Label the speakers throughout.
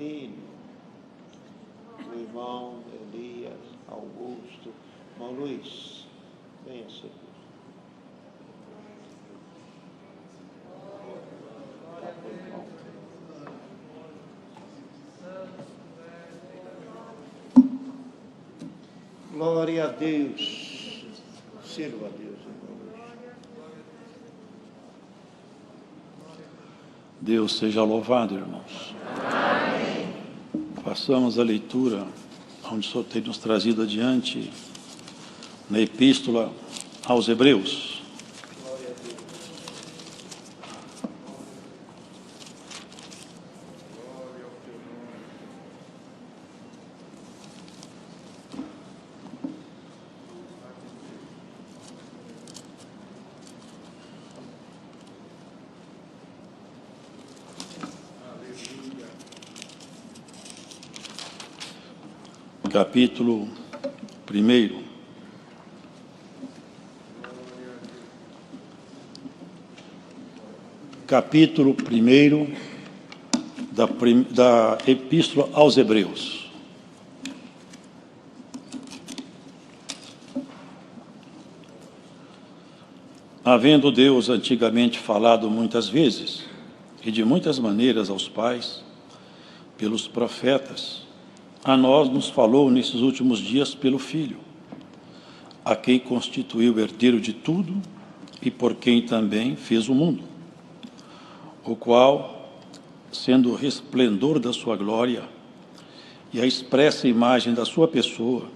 Speaker 1: Clementino, o irmão Elias, Augusto, irmão Luiz, venha, Senhor. Glória a Deus. Sirva a Deus, irmão.
Speaker 2: Deus seja louvado, irmãos. Amém. Façamos a leitura onde o Senhor tem nos trazido adiante na Epístola aos Hebreus. Capítulo 1. Capítulo 1 da Epístola aos Hebreus. Havendo Deus antigamente falado muitas vezes e de muitas maneiras aos pais, pelos profetas, a nós nos falou nesses últimos dias pelo Filho, a quem constituiu o herdeiro de tudo e por quem também fez o mundo, o qual, sendo o resplendor da sua glória e a expressa imagem da sua pessoa,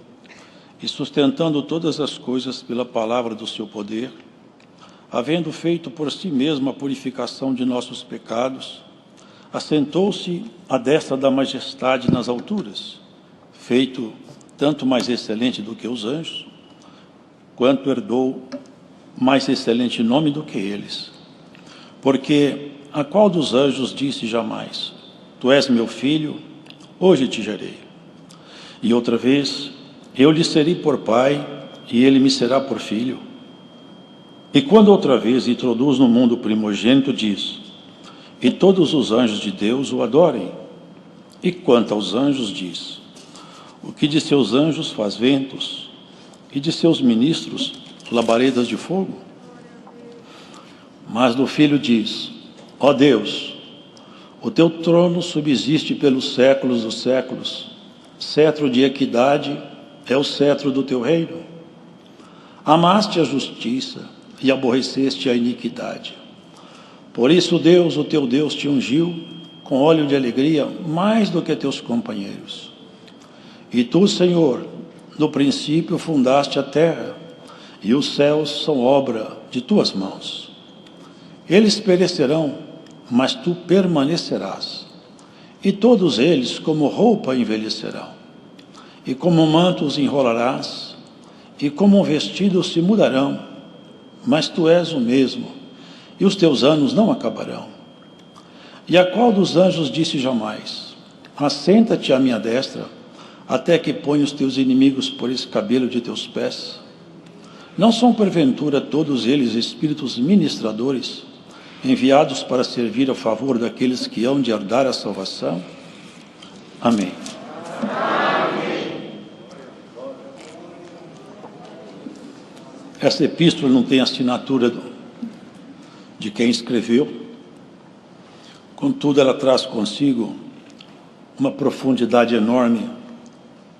Speaker 2: e sustentando todas as coisas pela palavra do seu poder, havendo feito por si mesmo a purificação de nossos pecados, assentou-se à destra da majestade nas alturas, feito tanto mais excelente do que os anjos, quanto herdou mais excelente nome do que eles. Porque a qual dos anjos disse jamais: Tu és meu filho, hoje te gerei. E outra vez: Eu lhe serei por pai, e ele me será por filho. E quando outra vez introduz no mundo o primogênito, diz: E todos os anjos de Deus o adorem. E quanto aos anjos, diz: O que de seus anjos faz ventos, e de seus ministros labaredas de fogo? Mas do Filho diz: Ó Deus, o teu trono subsiste pelos séculos dos séculos, cetro de equidade é o cetro do teu reino. Amaste a justiça e aborreceste a iniquidade. Por isso Deus, o teu Deus, te ungiu com óleo de alegria mais do que teus companheiros. E tu, Senhor, no princípio fundaste a terra, e os céus são obra de tuas mãos. Eles perecerão, mas tu permanecerás. E todos eles como roupa envelhecerão. E como manto os enrolarás, e como um vestido se mudarão. Mas tu és o mesmo, e os teus anos não acabarão. E a qual dos anjos disse jamais: Assenta-te à minha destra, até que ponha os teus inimigos por escabelo de teus pés? Não são porventura todos eles espíritos ministradores, enviados para servir a favor daqueles que hão de herdar a salvação? Amém. Essa epístola não tem assinatura de quem escreveu, contudo ela traz consigo uma profundidade enorme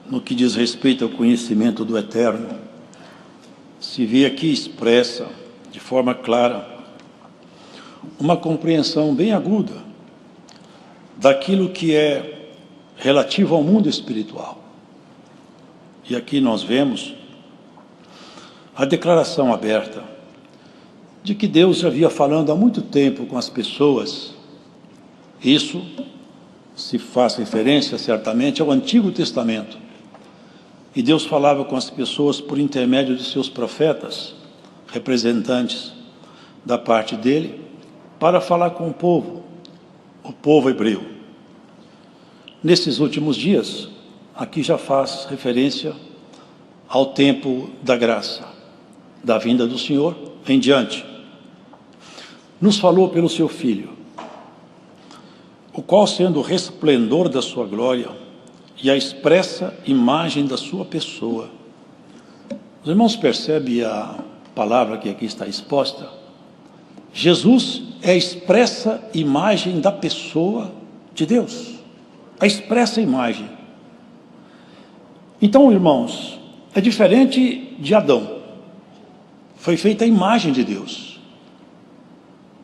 Speaker 2: no que diz respeito ao conhecimento do Eterno. Se vê aqui expressa de forma clara uma compreensão bem aguda daquilo que é relativo ao mundo espiritual. E aqui nós vemos a declaração aberta de que Deus já havia falando há muito tempo com as pessoas. Isso se faz referência certamente ao Antigo Testamento. E Deus falava com as pessoas por intermédio de seus profetas, representantes da parte dele, para falar com o povo hebreu. Nesses últimos dias, aqui já faz referência ao tempo da graça, da vinda do Senhor em diante. Nos falou pelo seu Filho. o qual, sendo o resplendor da sua glória e a expressa imagem da sua pessoa. Os irmãos percebem a palavra que aqui está exposta? Jesus é a expressa imagem da pessoa de Deus. A expressa imagem. Então, irmãos, é diferente de Adão. Foi feita a imagem de Deus.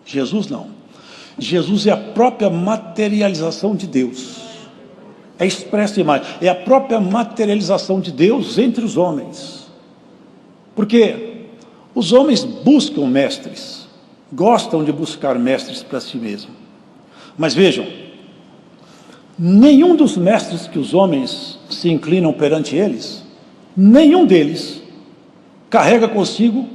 Speaker 2: Jesus não. Jesus é a própria materialização de Deus. É a expressa imagem. É a própria materialização de Deus entre os homens. Porque os homens buscam mestres. Gostam de buscar mestres para si mesmos. Mas vejam, nenhum dos mestres que os homens se inclinam perante eles, nenhum deles carrega consigo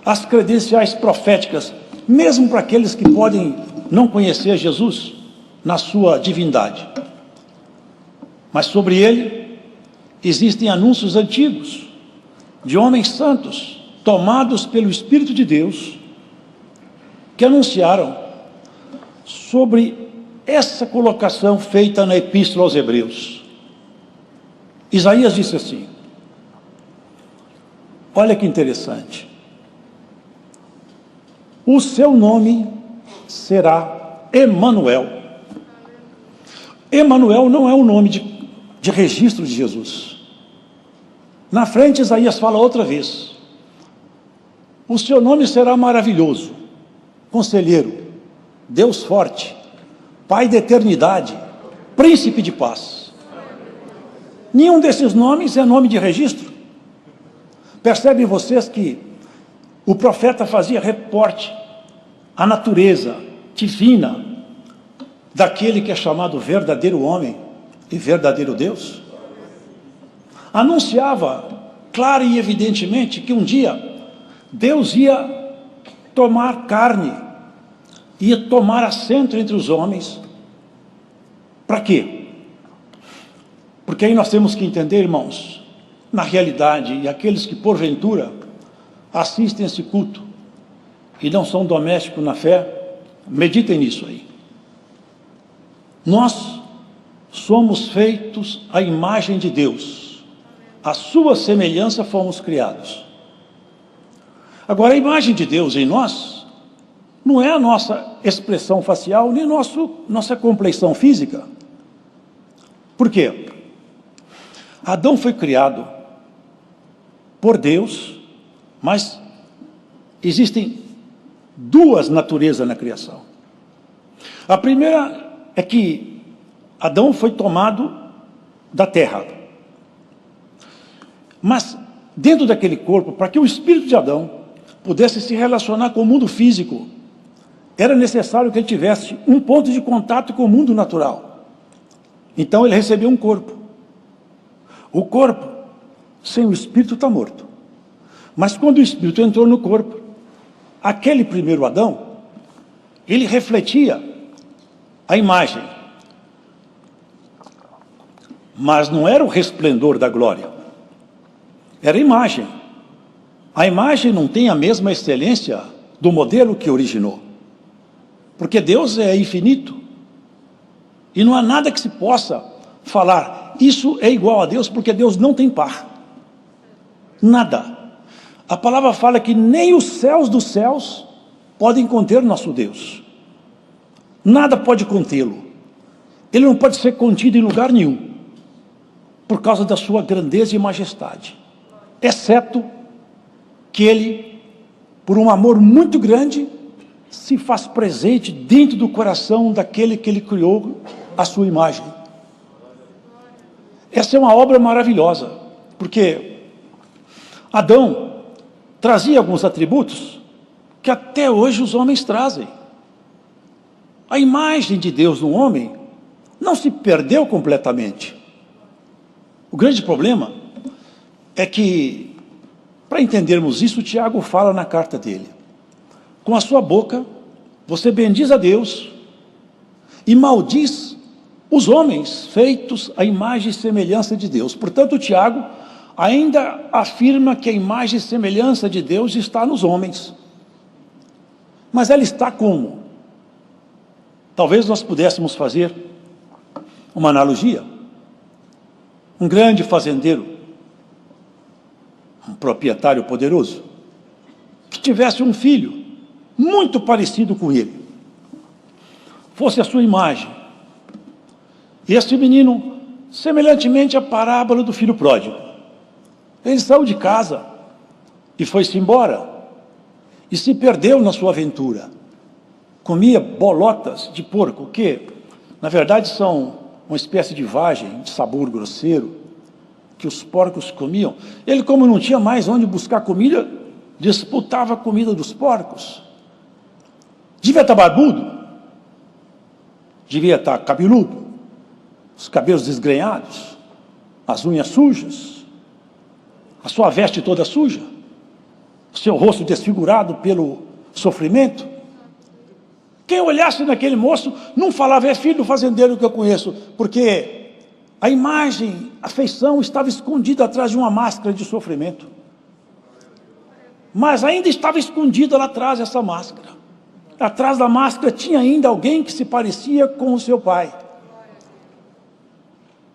Speaker 2: as credenciais proféticas, mesmo para aqueles que podem não conhecer Jesus na sua divindade. Mas sobre ele existem anúncios antigos de homens santos, tomados pelo Espírito de Deus, que anunciaram sobre essa colocação feita na Epístola aos Hebreus. Isaías disse assim, olha que interessante, o seu nome será Emanuel. Emanuel não é um nome de registro de Jesus. Na frente Isaías fala outra vez, o seu nome será maravilhoso, Conselheiro, Deus forte, Pai da eternidade, Príncipe de paz. Nenhum desses nomes é nome de registro. Percebem vocês que o profeta fazia reporte à natureza divina daquele que é chamado verdadeiro homem e verdadeiro Deus? Anunciava clara e evidentemente que um dia Deus ia tomar carne, ia tomar assento entre os homens. Para quê? Porque aí nós temos que entender, irmãos, na realidade, e aqueles que porventura assistem esse culto e não são domésticos na fé, meditem nisso aí. Nós somos feitos à imagem de Deus, à sua semelhança fomos criados. Agora, a imagem de Deus em nós não é a nossa expressão facial, nem nossa compleição física. Por quê? Adão foi criado por Deus, mas existem duas naturezas na criação. A primeira é que Adão foi tomado da terra. Mas dentro daquele corpo, para que o espírito de Adão pudesse se relacionar com o mundo físico, era necessário que ele tivesse um ponto de contato com o mundo natural. Então ele recebeu um corpo. O corpo, sem o espírito, está morto. Mas quando o espírito entrou no corpo, aquele primeiro Adão, ele refletia a imagem. Mas não era o resplendor da glória. Era a imagem. A imagem não tem a mesma excelência do modelo que originou. Porque Deus é infinito. E não há nada que se possa falar, isso é igual a Deus, porque Deus não tem par. Nada. A palavra fala que nem os céus dos céus podem conter nosso Deus. Nada pode contê-lo. Ele não pode ser contido em lugar nenhum, por causa da sua grandeza e majestade. Exceto que ele, por um amor muito grande, se faz presente dentro do coração daquele que ele criou a sua imagem. Essa é uma obra maravilhosa, porque Adão trazia alguns atributos que até hoje os homens trazem. A imagem de Deus no homem não se perdeu completamente. O grande problema é que, para entendermos isso, Tiago fala na carta dele. Com a sua boca, você bendiz a Deus e maldiz os homens feitos à imagem e semelhança de Deus. Portanto, Tiago ainda afirma que a imagem e semelhança de Deus está nos homens. Mas ela está como? Talvez nós pudéssemos fazer uma analogia. Um grande fazendeiro, um proprietário poderoso, que tivesse um filho muito parecido com ele, fosse a sua imagem. E esse menino, semelhantemente à parábola do filho pródigo, ele saiu de casa e foi-se embora e se perdeu na sua aventura. Comia bolotas de porco, que na verdade são uma espécie de vagem de sabor grosseiro que os porcos comiam. Ele, como não tinha mais onde buscar comida, disputava a comida dos porcos. Devia estar barbudo, devia estar cabeludo, os cabelos desgrenhados, as unhas sujas, a sua veste toda suja, o seu rosto desfigurado pelo sofrimento. Quem olhasse naquele moço não falava: é filho do fazendeiro que eu conheço, porque a imagem, a feição estava escondida atrás de uma máscara de sofrimento. Mas ainda estava escondida lá atrás essa máscara. Atrás da máscara tinha ainda alguém que se parecia com o seu pai.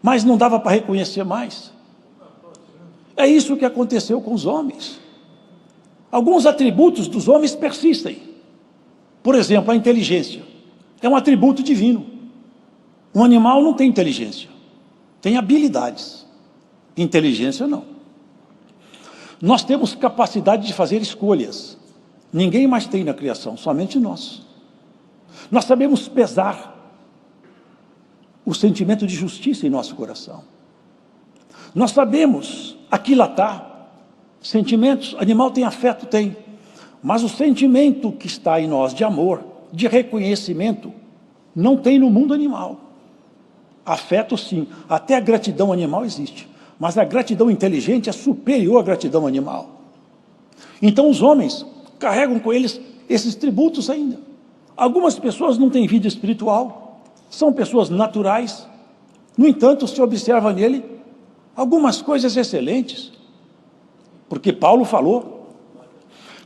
Speaker 2: Mas não dava para reconhecer mais. É isso que aconteceu com os homens. Alguns atributos dos homens persistem. Por exemplo, a inteligência é um atributo divino. Um animal não tem inteligência, tem habilidades. Inteligência não. Nós temos capacidade de fazer escolhas. Ninguém mais tem na criação, somente nós. Nós sabemos pesar o sentimento de justiça em nosso coração. Nós sabemos aquilatar sentimentos. Animal tem afeto, tem. Mas o sentimento que está em nós de amor, de reconhecimento, não tem no mundo animal. Afeto sim, até a gratidão animal existe, mas a gratidão inteligente é superior à gratidão animal. Então os homens carregam com eles esses tributos ainda. Algumas pessoas não têm vida espiritual, são pessoas naturais, no entanto se observa nele algumas coisas excelentes, porque Paulo falou: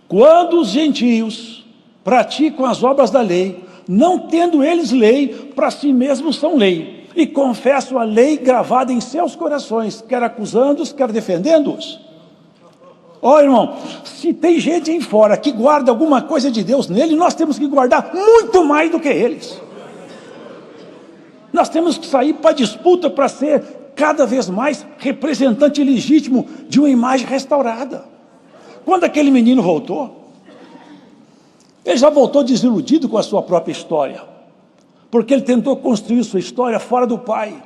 Speaker 2: quando os gentios praticam as obras da lei, não tendo eles lei, para si mesmos são lei, e confessam a lei gravada em seus corações, quer acusando-os, quer defendendo-os. Ó, irmão, se tem gente aí fora que guarda alguma coisa de Deus nele, nós temos que guardar muito mais do que eles. Nós temos que sair para a disputa para ser cada vez mais representante legítimo de uma imagem restaurada. Quando aquele menino voltou, ele já voltou desiludido com a sua própria história, porque ele tentou construir sua história fora do pai.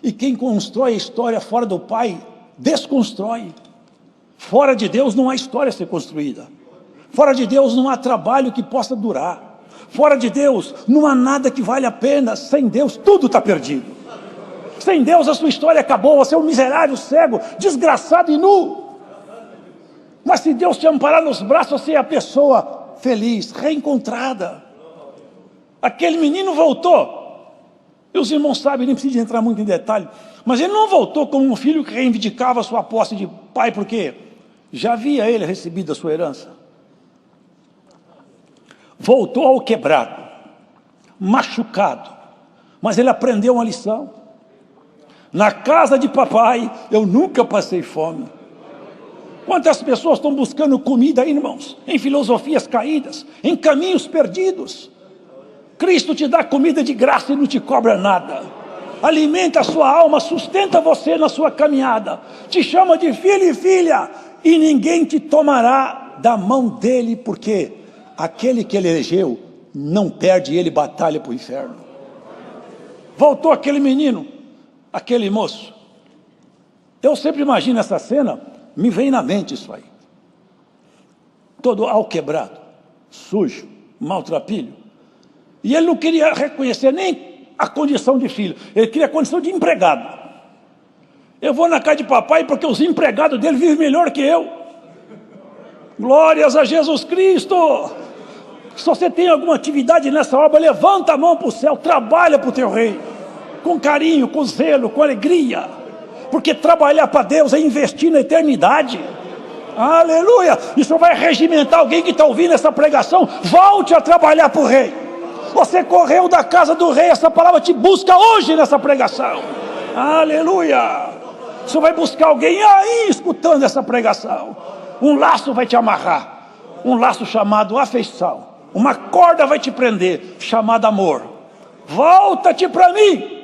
Speaker 2: E quem constrói a história fora do pai, desconstrói. Fora de Deus não há história a ser construída. Fora de Deus não há trabalho que possa durar. Fora de Deus não há nada que vale a pena. Sem Deus tudo está perdido. Sem Deus a sua história acabou. Você é um miserável, cego, desgraçado e nu. Mas se Deus te amparar nos braços, você é a pessoa feliz, reencontrada. Aquele menino voltou. E os irmãos sabem, nem preciso entrar muito em detalhe, mas ele não voltou como um filho que reivindicava a sua posse de pai, porque já havia ele recebido a sua herança. Voltou ao quebrado, machucado, mas ele aprendeu uma lição. Na casa de papai eu nunca passei fome. Quantas pessoas estão buscando comida aí, irmãos? Em filosofias caídas, em caminhos perdidos. Cristo te dá comida de graça e não te cobra nada. Alimenta a sua alma, sustenta você na sua caminhada. Te chama de filho e filha, e ninguém te tomará da mão dele, porque aquele que ele elegeu não perde, ele batalha para o inferno. Voltou aquele menino, aquele moço. Eu sempre imagino essa cena, me vem na mente isso aí. Todo alquebrado, sujo, maltrapilho. E ele não queria reconhecer nem a condição de filho, ele queria a condição de empregado. Eu vou na casa de papai porque os empregados dele vivem melhor que eu. Glórias a Jesus Cristo! Se você tem alguma atividade nessa obra, levanta a mão para o céu, trabalha para o teu rei, com carinho, com zelo, com alegria, porque trabalhar para Deus é investir na eternidade. Aleluia! Isso vai regimentar alguém que está ouvindo essa pregação. Volte a trabalhar para o rei. Você correu da casa do rei, essa palavra te busca hoje nessa pregação. Aleluia! Você vai buscar alguém aí escutando essa pregação. Um laço vai te amarrar, um laço chamado afeição. Uma corda vai te prender, chamada amor. Volta-te para mim,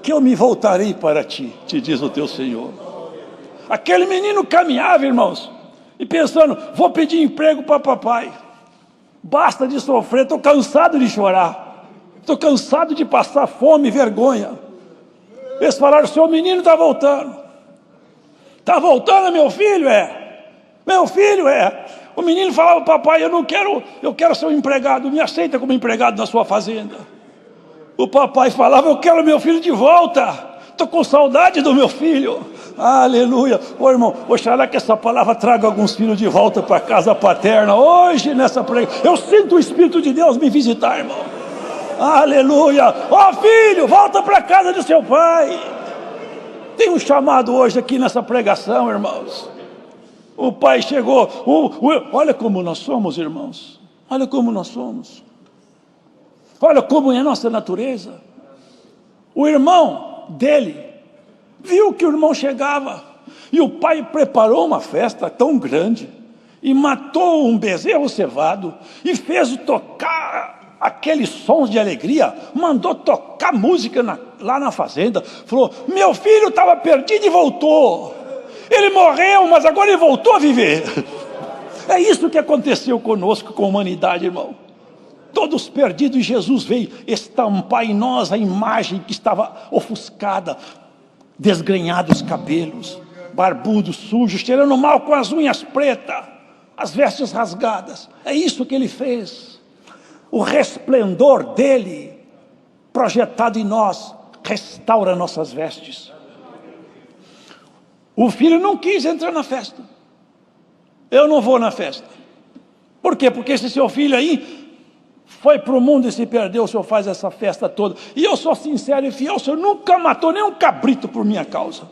Speaker 2: que eu me voltarei para ti, te diz o teu Senhor. Aquele menino caminhava, irmãos, e pensando, vou pedir emprego para papai. Basta de sofrer, estou cansado de chorar. Estou cansado de passar fome e vergonha. Eles falaram, seu menino está voltando. Está voltando, meu filho? Meu filho é. O menino falava, papai, eu quero ser um empregado, me aceita como empregado na sua fazenda. O papai falava, eu quero meu filho de volta. Estou com saudade do meu filho. Aleluia. Ô irmão, oxalá que essa palavra traga alguns filhos de volta para a casa paterna. Hoje, nessa pregação, eu sinto o Espírito de Deus me visitar, irmão. Aleluia. Ó filho, volta para a casa do seu pai. Tem um chamado hoje aqui nessa pregação, irmãos. O pai chegou. Olha como nós somos, irmãos. Olha como nós somos. Olha como é a nossa natureza. O irmão dele viu que o irmão chegava e o pai preparou uma festa tão grande e matou um bezerro cevado e fez tocar aqueles sons de alegria, mandou tocar música lá na fazenda, falou, meu filho estava perdido e voltou, ele morreu, mas agora ele voltou a viver. É isso que aconteceu conosco, com a humanidade, irmão. Todos perdidos, e Jesus veio estampar em nós a imagem que estava ofuscada, desgrenhados cabelos, barbudos, sujos, cheirando mal com as unhas pretas, as vestes rasgadas. É isso que ele fez. O resplendor dele, projetado em nós, restaura nossas vestes. O filho não quis entrar na festa. Eu não vou na festa. Por quê? Porque esse seu filho aí foi para o mundo e se perdeu, o senhor faz essa festa toda. E eu sou sincero e fiel, o senhor nunca matou nem um cabrito por minha causa.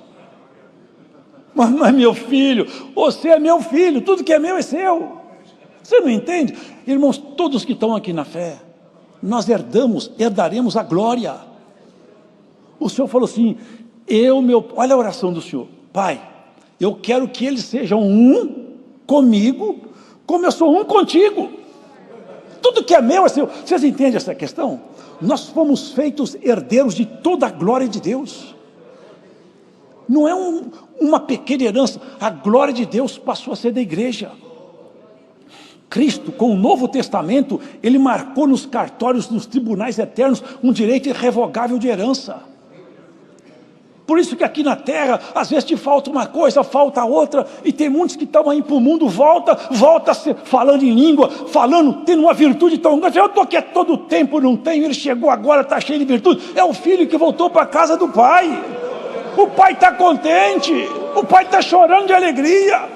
Speaker 2: Mas meu filho, você é meu filho, tudo que é meu é seu. Você não entende? Irmãos, todos que estão aqui na fé, nós herdaremos a glória. O senhor falou assim, olha a oração do senhor. Pai, eu quero que eles sejam um comigo, como eu sou um contigo. Tudo que é meu é seu. Vocês entendem essa questão? Nós fomos feitos herdeiros de toda a glória de Deus. Não é uma pequena herança. A glória de Deus passou a ser da igreja. Cristo, com o Novo Testamento, ele marcou nos cartórios dos tribunais eternos um direito irrevogável de herança. Por isso que aqui na terra, às vezes te falta uma coisa, falta outra, e tem muitos que estão aí para o mundo, volta falando em língua, tendo uma virtude tão grande. Eu estou aqui todo o tempo, não tenho, ele chegou agora, está cheio de virtude. É o filho que voltou para a casa do pai. O pai está contente, o pai está chorando de alegria,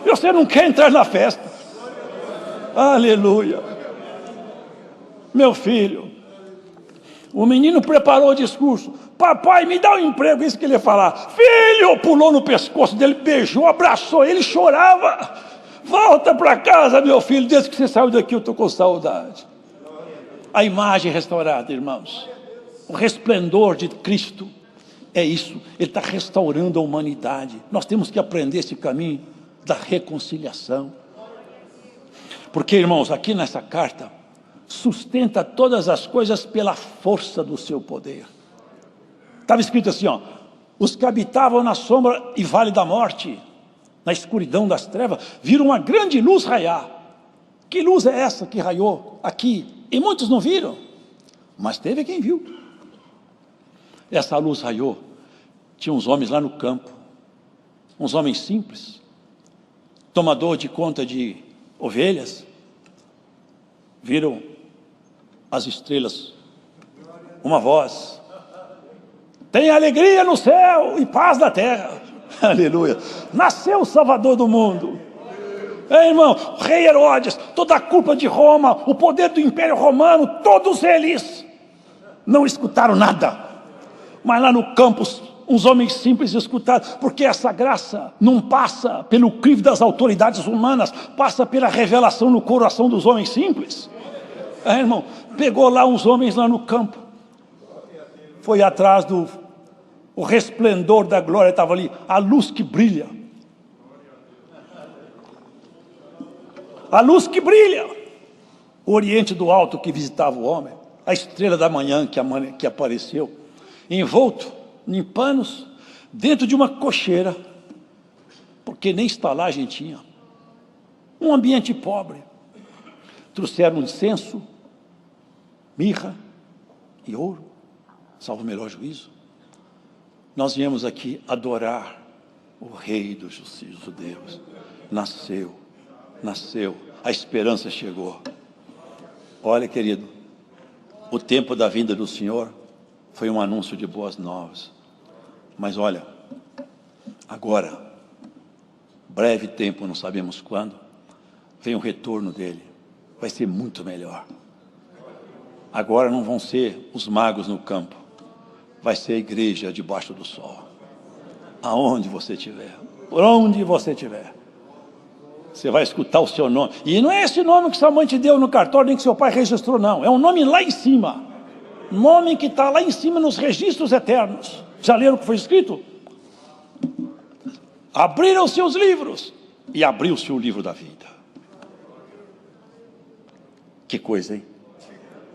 Speaker 2: e você não quer entrar na festa. Aleluia. Meu filho, o menino preparou o discurso. Papai, me dá um emprego, isso que ele ia falar. Filho, pulou no pescoço dele, beijou, abraçou ele, chorava. Volta para casa, meu filho, desde que você saiu daqui eu estou com saudade. A imagem restaurada, irmãos. O resplendor de Cristo é isso. Ele está restaurando a humanidade. Nós temos que aprender esse caminho da reconciliação. Porque, irmãos, aqui nessa carta, sustenta todas as coisas pela força do seu poder. Estava escrito assim, ó, os que habitavam na sombra e vale da morte, na escuridão das trevas, viram uma grande luz raiar. Que luz é essa que raiou aqui? E muitos não viram, mas teve quem viu. Essa luz raiou. Tinha uns homens lá no campo, uns homens simples, tomador de conta de ovelhas, viram as estrelas, uma voz: tem alegria no céu e paz na terra. Aleluia. Nasceu o Salvador do mundo. Irmão, rei Herodes, toda a culpa de Roma, o poder do Império Romano, todos eles não escutaram nada. Mas lá no campus, uns homens simples escutaram, porque essa graça não passa pelo crivo das autoridades humanas, passa pela revelação no coração dos homens simples. Irmão, pegou lá uns homens lá no campo, foi atrás o resplendor da glória, estava ali, a luz que brilha. A luz que brilha. O oriente do alto que visitava o homem, a estrela da manhã que apareceu, envolto em panos, dentro de uma cocheira, porque nem estalagem tinha. Um ambiente pobre. Trouxeram incenso, mirra e ouro, salvo o melhor juízo. Nós viemos aqui adorar o Rei dos judeus. Nasceu, a esperança chegou. Olha, querido, o tempo da vinda do Senhor foi um anúncio de boas novas. Mas olha, agora, breve tempo, não sabemos quando, vem o retorno dele. Vai ser muito melhor. Agora não vão ser os magos no campo, vai ser a igreja debaixo do sol. Aonde você estiver, por onde você estiver, você vai escutar o seu nome. E não é esse nome que sua mãe te deu no cartório, nem que seu pai registrou, não. É um nome lá em cima. Nome que está lá em cima nos registros eternos. Já leram o que foi escrito? Abriram seus livros e abriu-se o livro da vida. Que coisa, hein?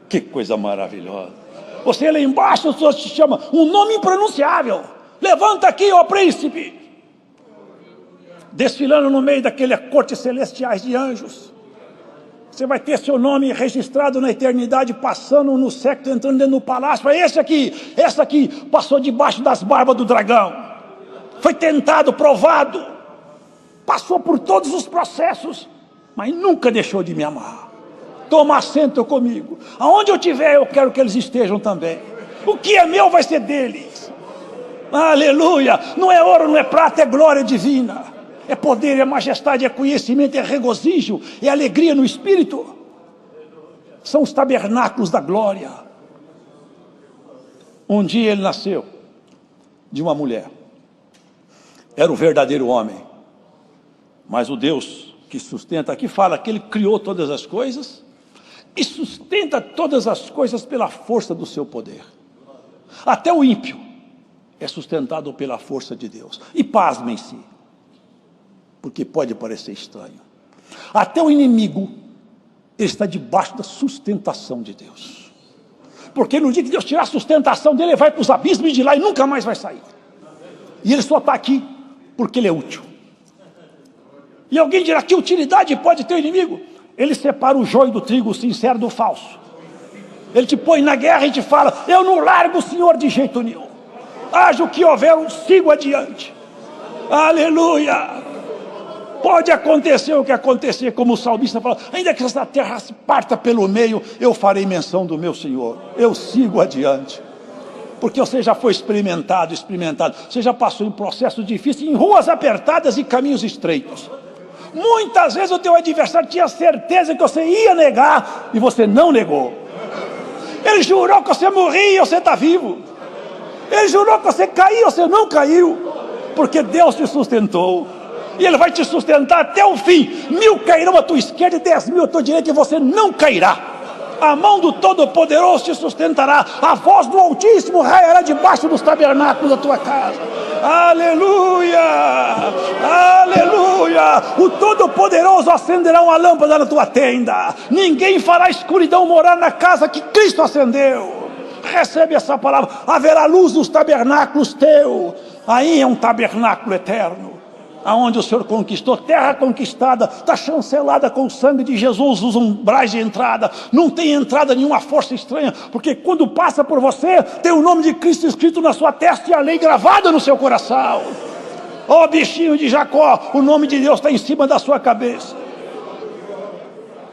Speaker 2: Que coisa maravilhosa. Você lá embaixo, as pessoas te chamam um nome impronunciável. Levanta aqui, ó príncipe. Desfilando no meio daquela corte celestiais de anjos. Você vai ter seu nome registrado na eternidade, passando no século, entrando dentro do palácio. Essa aqui passou debaixo das barbas do dragão. Foi tentado, provado. Passou por todos os processos, mas nunca deixou de me amar. Toma assento comigo. Aonde eu estiver, eu quero que eles estejam também. O que é meu vai ser deles. Aleluia. Não é ouro, não é prata, é glória divina. É poder, é majestade, é conhecimento, é regozijo, é alegria no Espírito. São os tabernáculos da glória. Um dia ele nasceu de uma mulher. Era o verdadeiro homem. Mas o Deus que sustenta, aqui fala que ele criou todas as coisas e sustenta todas as coisas pela força do seu poder. Até o ímpio é sustentado pela força de Deus. E pasmem-se, porque pode parecer estranho. Até o inimigo, ele está debaixo da sustentação de Deus. Porque no dia que Deus tirar a sustentação dele, ele vai para os abismos de lá e nunca mais vai sair. E ele só está aqui porque ele é útil. E alguém dirá, que utilidade pode ter o inimigo? Ele separa o joio do trigo, o sincero do falso. Ele te põe na guerra e te fala, eu não largo o Senhor de jeito nenhum. Haja o que houver, eu sigo adiante. Aleluia! Pode acontecer o que acontecer, como o salmista fala, ainda que essa terra se parta pelo meio, eu farei menção do meu Senhor. Eu sigo adiante. Porque você já foi experimentado. Você já passou em processos difíceis, em ruas apertadas e caminhos estreitos. Muitas vezes o teu adversário tinha certeza que você ia negar e você não negou. Ele jurou que você morria e você está vivo. Ele jurou que você caía e você não caiu. Porque Deus te sustentou. E Ele vai te sustentar até o fim. 1000 cairão à tua esquerda e 10.000 à tua direita e você não cairá. A mão do Todo-Poderoso te sustentará. A voz do Altíssimo raiará debaixo dos tabernáculos da tua casa. Aleluia! Aleluia! O Todo-Poderoso acenderá uma lâmpada na tua tenda. Ninguém fará escuridão morar na casa que Cristo acendeu. Recebe essa palavra. Haverá luz nos tabernáculos teu. Aí é um tabernáculo eterno, aonde o Senhor conquistou, terra conquistada, está chancelada com o sangue de Jesus, os umbrais de entrada, não tem entrada nenhuma força estranha, porque quando passa por você, tem o nome de Cristo escrito na sua testa e a lei gravada no seu coração. Ó bichinho de Jacó, o nome de Deus está em cima da sua cabeça.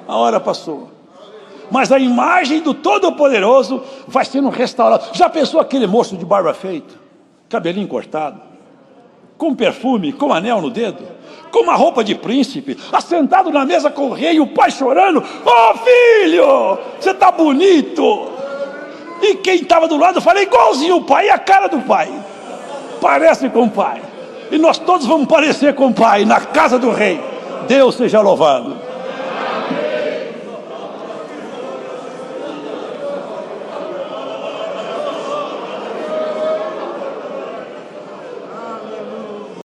Speaker 2: A hora passou, mas a imagem do Todo-Poderoso vai sendo restaurada. Já pensou aquele moço de barba feita, cabelinho cortado, com perfume, com anel no dedo, com uma roupa de príncipe, assentado na mesa com o rei e o pai chorando, filho, você está bonito. E quem estava do lado, falei, igualzinho o pai, e a cara do pai, parece com o pai, e nós todos vamos parecer com o pai, na casa do rei. Deus seja louvado.